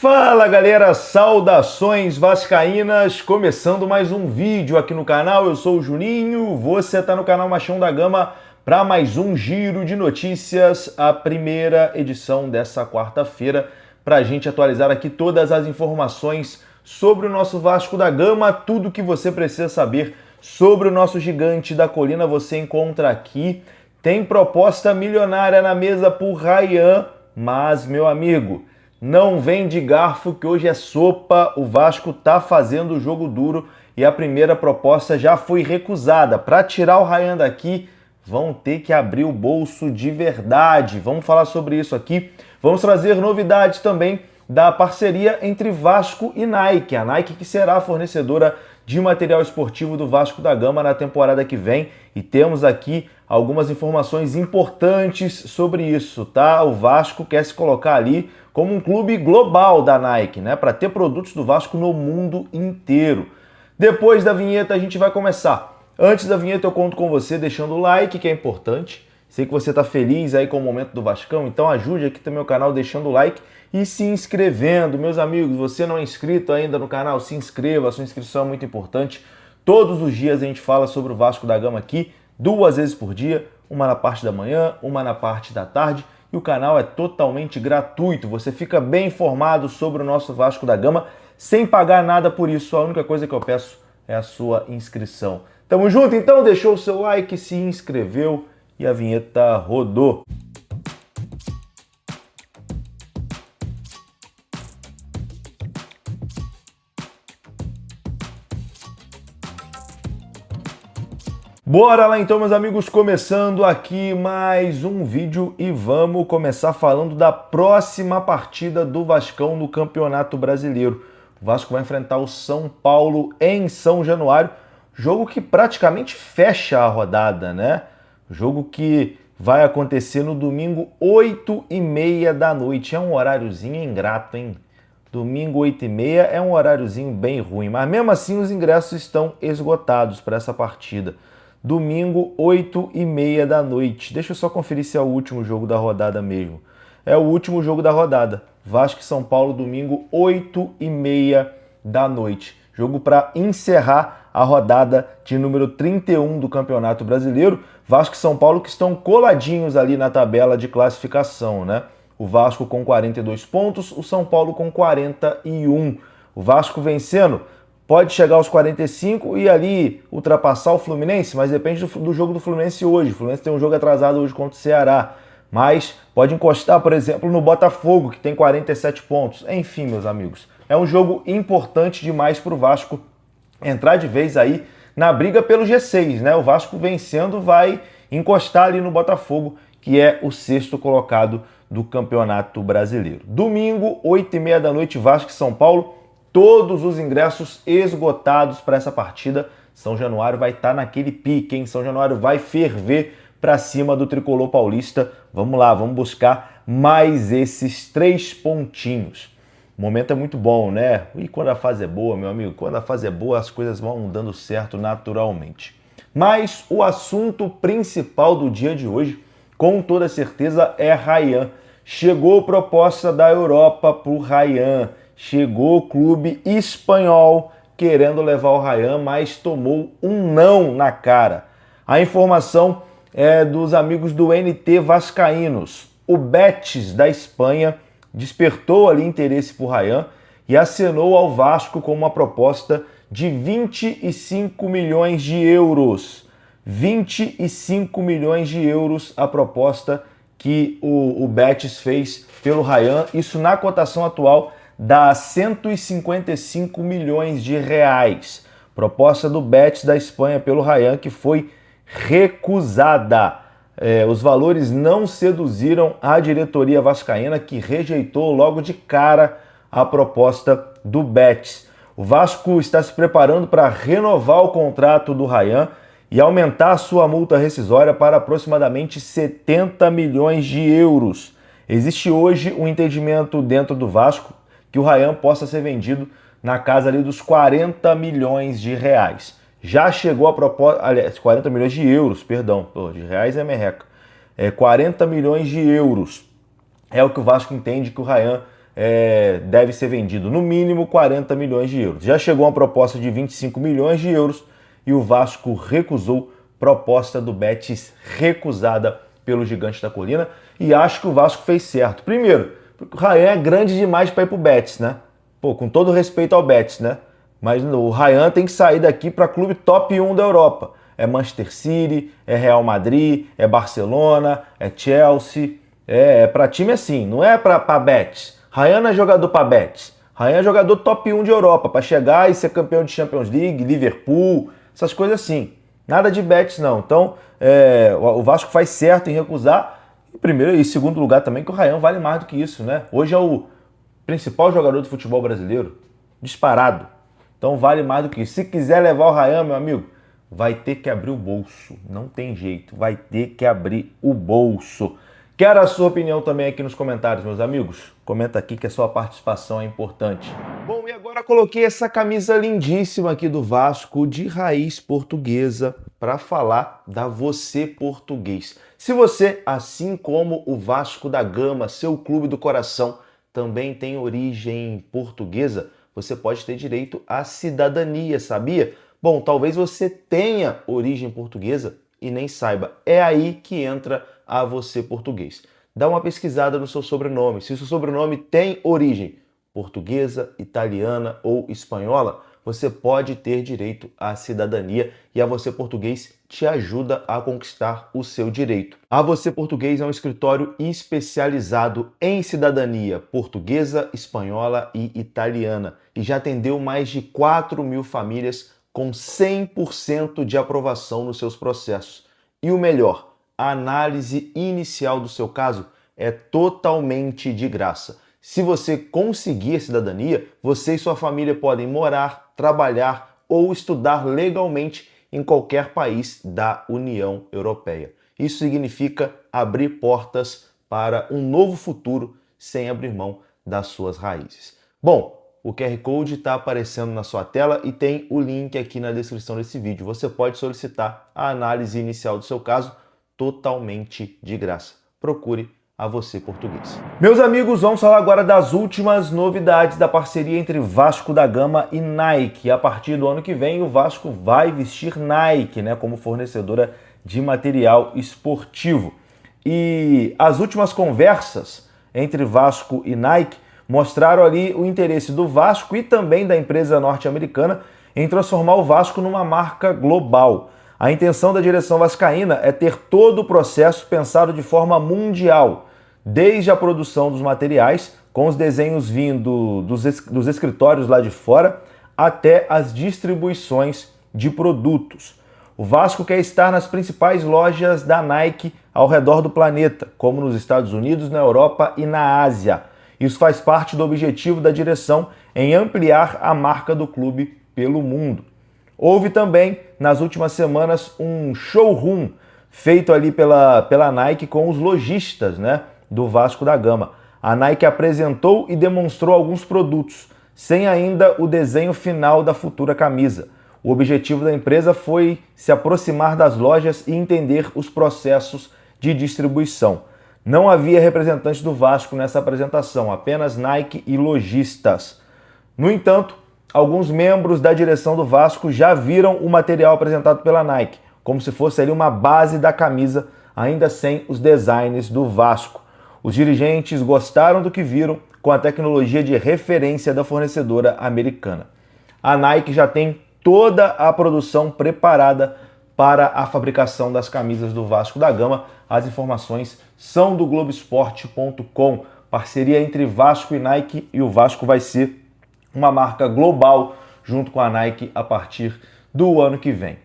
Fala galera, saudações vascaínas, começando mais um vídeo aqui no canal. Eu sou o Juninho, você está no canal Machão da Gama para mais um giro de notícias, a primeira edição dessa quarta-feira, para a gente atualizar aqui todas as informações sobre o nosso Vasco da Gama, tudo que você precisa saber sobre o nosso gigante da colina você encontra aqui. Tem proposta milionária na mesa por Ryan, mas meu amigo, não vem de garfo que hoje é sopa, o Vasco tá fazendo o jogo duro e a primeira proposta já foi recusada. Para tirar o Ryan daqui, vão ter que abrir o bolso de verdade. Vamos falar sobre isso aqui. Vamos trazer novidades também da parceria entre Vasco e Nike. A Nike que será a fornecedora de material esportivo do Vasco da Gama na temporada que vem. E temos aqui algumas informações importantes sobre isso, tá? O Vasco quer se colocar ali como um clube global da Nike, né? Para ter produtos do Vasco no mundo inteiro. Depois da vinheta a gente vai começar. Antes da vinheta eu conto com você deixando o like, que é importante. Sei que você está feliz aí com o momento do Vascão, então ajude aqui também o canal deixando o like e se inscrevendo. Meus amigos, você não é inscrito ainda no canal, se inscreva, a sua inscrição é muito importante. Todos os dias a gente fala sobre o Vasco da Gama aqui, 2 vezes por dia, uma na parte da manhã, uma na parte da tarde, e o canal é totalmente gratuito. Você fica bem informado sobre o nosso Vasco da Gama, sem pagar nada por isso. A única coisa que eu peço é a sua inscrição. Tamo junto então? Deixou o seu like, se inscreveu e a vinheta rodou. Bora lá então, meus amigos, começando aqui mais um vídeo e vamos começar falando da próxima partida do Vascão no Campeonato Brasileiro. O Vasco vai enfrentar o São Paulo em São Januário, jogo que praticamente fecha a rodada, né? Jogo que vai acontecer no domingo, 8h30 da noite. É um horáriozinho ingrato, hein? Domingo, 8h30 é um horáriozinho bem ruim, mas mesmo assim os ingressos estão esgotados para essa partida. Domingo, 8h30 da noite. Deixa eu só conferir se é o último jogo da rodada mesmo. É o último jogo da rodada. Vasco e São Paulo, domingo, 8h30 da noite. Jogo para encerrar a rodada de número 31 do Campeonato Brasileiro. Vasco e São Paulo que estão coladinhos ali na tabela de classificação, né? O Vasco com 42 pontos, o São Paulo com 41. O Vasco vencendo pode chegar aos 45 e ali ultrapassar o Fluminense, mas depende do jogo do Fluminense hoje. O Fluminense tem um jogo atrasado hoje contra o Ceará, mas pode encostar, por exemplo, no Botafogo, que tem 47 pontos. Enfim, meus amigos, é um jogo importante demais para o Vasco entrar de vez aí na briga pelo G6, né? O Vasco vencendo vai encostar ali no Botafogo, que é o 6º colocado do Campeonato Brasileiro. Domingo, 8h30 da noite, Vasco e São Paulo. Todos os ingressos esgotados para essa partida. São Januário vai estar naquele pique, hein? São Januário vai ferver para cima do tricolor paulista. Vamos lá, vamos buscar mais esses 3 pontinhos. O momento é muito bom, né? E quando a fase é boa, meu amigo, quando a fase é boa, as coisas vão dando certo naturalmente. Mas o assunto principal do dia de hoje, com toda certeza, é Ryan. Chegou proposta da Europa para o Ryan. Chegou o clube espanhol querendo levar o Ryan, mas tomou um não na cara. A informação é dos amigos do NT Vascaínos. O Betis da Espanha despertou ali interesse por Ryan e acenou ao Vasco com uma proposta de 25 milhões de euros. 25 milhões de euros a proposta que o Betis fez pelo Ryan. Isso na cotação atual dá 155 milhões de reais. Proposta do Betis da Espanha pelo Ryan que foi recusada. Os valores não seduziram a diretoria vascaína, que rejeitou logo de cara a proposta do Betis. O Vasco está se preparando para renovar o contrato do Ryan e aumentar a sua multa rescisória para aproximadamente 70 milhões de euros. Existe hoje um entendimento dentro do Vasco que o Ryan possa ser vendido na casa ali dos 40 milhões de reais. Já chegou a proposta, aliás, 40 milhões de euros, perdão, de reais é merreca. 40 milhões de euros é o que o Vasco entende que o Ryan deve ser vendido no mínimo 40 milhões de euros. Já chegou uma proposta de 25 milhões de euros e o Vasco recusou, proposta do Betis recusada pelo Gigante da Colina, e acho que o Vasco fez certo. Primeiro, porque o Ryan é grande demais para ir pro Betis, né? Pô, com todo respeito ao Betis, né? Mas o Ryan tem que sair daqui para clube top 1 da Europa. É Manchester City, é Real Madrid, é Barcelona, é Chelsea. É para time assim, não é para Betis. Ryan não é jogador para Betis. Ryan é jogador top 1 de Europa, para chegar e ser campeão de Champions League, Liverpool, essas coisas assim. Nada de Betis não. Então, o Vasco faz certo em recusar. Em primeiro e segundo lugar também, que o Ryan vale mais do que isso, né? Hoje é o principal jogador do futebol brasileiro, disparado. Então vale mais do que isso. Se quiser levar o Ryan, meu amigo, vai ter que abrir o bolso. Não tem jeito, vai ter que abrir o bolso. Quero a sua opinião também aqui nos comentários, meus amigos. Comenta aqui que a sua participação é importante. Bom, e agora coloquei essa camisa lindíssima aqui do Vasco, de raiz portuguesa, para falar da Você Português. Se você, assim como o Vasco da Gama, seu clube do coração, também tem origem portuguesa, você pode ter direito à cidadania, sabia? Bom, talvez você tenha origem portuguesa e nem saiba. É aí que entra a Você Português. Dá uma pesquisada no seu sobrenome. Se o seu sobrenome tem origem portuguesa, italiana ou espanhola, você pode ter direito à cidadania e a Você Português te ajuda a conquistar o seu direito. A Você Português é um escritório especializado em cidadania portuguesa, espanhola e italiana e já atendeu mais de 4.000 famílias com 100% de aprovação nos seus processos. E o melhor, a análise inicial do seu caso é totalmente de graça. Se você conseguir a cidadania, você e sua família podem morar, trabalhar ou estudar legalmente em qualquer país da União Europeia. Isso significa abrir portas para um novo futuro sem abrir mão das suas raízes. Bom, o QR Code está aparecendo na sua tela e tem o link aqui na descrição desse vídeo. Você pode solicitar a análise inicial do seu caso totalmente de graça. Procure a Você Português. Meus amigos, vamos falar agora das últimas novidades da parceria entre Vasco da Gama e Nike. A partir do ano que vem, o Vasco vai vestir Nike, né, como fornecedora de material esportivo. E as últimas conversas entre Vasco e Nike mostraram ali o interesse do Vasco e também da empresa norte-americana em transformar o Vasco numa marca global. A intenção da direção vascaína é ter todo o processo pensado de forma mundial, desde a produção dos materiais, com os desenhos vindo dos escritórios lá de fora, até as distribuições de produtos. O Vasco quer estar nas principais lojas da Nike ao redor do planeta, como nos Estados Unidos, na Europa e na Ásia. Isso faz parte do objetivo da direção em ampliar a marca do clube pelo mundo. Houve também, nas últimas semanas, um showroom feito ali pela Nike com os lojistas, né, do Vasco da Gama. A Nike apresentou e demonstrou alguns produtos, sem ainda o desenho final da futura camisa. O objetivo da empresa foi se aproximar das lojas e entender os processos de distribuição. Não havia representante do Vasco nessa apresentação, apenas Nike e lojistas. No entanto, alguns membros da direção do Vasco já viram o material apresentado pela Nike, como se fosse ali uma base da camisa, ainda sem os designs do Vasco. Os dirigentes gostaram do que viram com a tecnologia de referência da fornecedora americana. A Nike já tem toda a produção preparada para a fabricação das camisas do Vasco da Gama. As informações são do Globoesporte.com. Parceria entre Vasco e Nike, e o Vasco vai ser uma marca global junto com a Nike a partir do ano que vem.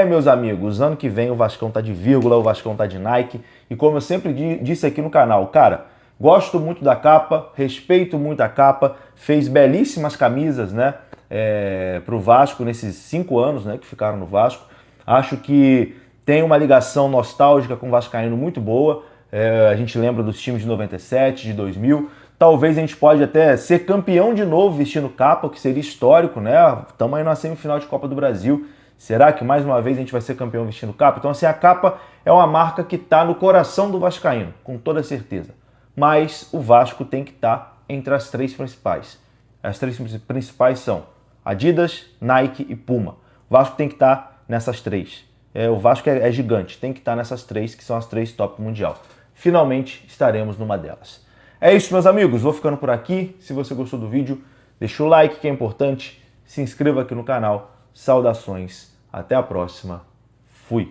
Meus amigos, ano que vem o Vascão tá de vírgula, o Vascão tá de Nike. E como eu sempre disse aqui no canal, cara, gosto muito da capa, respeito muito a capa, fez belíssimas camisas, né, pro Vasco nesses 5 anos, né, que ficaram no Vasco. Acho que tem uma ligação nostálgica com o vascaíno muito boa. A gente lembra dos times de 97, de 2000. Talvez a gente pode até ser campeão de novo vestindo capa, o que seria histórico, né? Estamos aí na semifinal de Copa do Brasil. Será que mais uma vez a gente vai ser campeão vestindo capa? Então, assim, a capa é uma marca que está no coração do vascaíno, com toda certeza. Mas o Vasco tem que estar entre as três principais. As três principais são Adidas, Nike e Puma. O Vasco tem que estar nessas três. O Vasco é gigante, tem que estar nessas três, que são as três top mundial. Finalmente estaremos numa delas. É isso, meus amigos. Vou ficando por aqui. Se você gostou do vídeo, deixa o like, que é importante. Se inscreva aqui no canal. Saudações. Até a próxima. Fui.